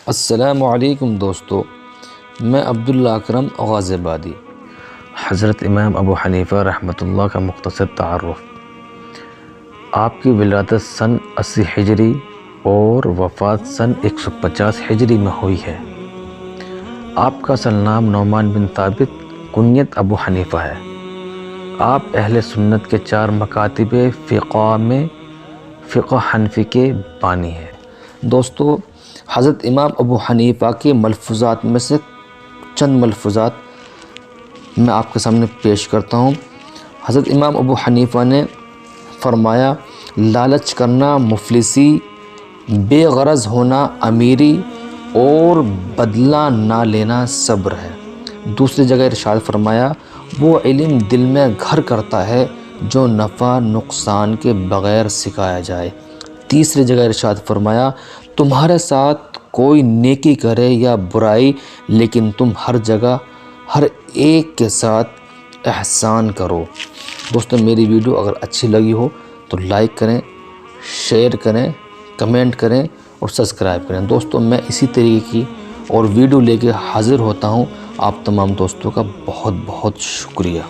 السلام علیکم دوستو، میں عبداللہ اکرم غازی آبادی۔ حضرت امام ابو حنیفہ رحمۃ اللہ کا مختصر تعارف۔ آپ کی ولادت سن 80 ہجری اور وفات سن 150 ہجری میں ہوئی ہے۔ آپ کا اصل نام نعمان بن ثابت کنیت ابو حنیفہ ہے۔ آپ اہل سنت کے 4 مکاتب فقہ میں فقہ حنفی کے بانی ہیں۔ دوستو، حضرت امام ابو حنیفہ کے ملفوظات میں سے چند ملفوظات میں آپ کے سامنے پیش کرتا ہوں۔ حضرت امام ابو حنیفہ نے فرمایا، لالچ کرنا مفلسی، بے غرض ہونا امیری اور بدلہ نہ لینا صبر ہے۔ دوسری جگہ ارشاد فرمایا، وہ علم دل میں گھر کرتا ہے جو نفع نقصان کے بغیر سکھایا جائے۔ تیسری جگہ ارشاد فرمایا، تمہارے ساتھ کوئی نیکی کرے یا برائی، لیکن تم ہر جگہ ہر ایک کے ساتھ احسان کرو۔ دوستو، میری ویڈیو اگر اچھی لگی ہو تو لائک کریں، شیئر کریں، کمنٹ کریں اور سبسکرائب کریں۔ دوستو، میں اسی طریقے کی اور ویڈیو لے کے حاضر ہوتا ہوں۔ آپ تمام دوستوں کا بہت بہت شکریہ۔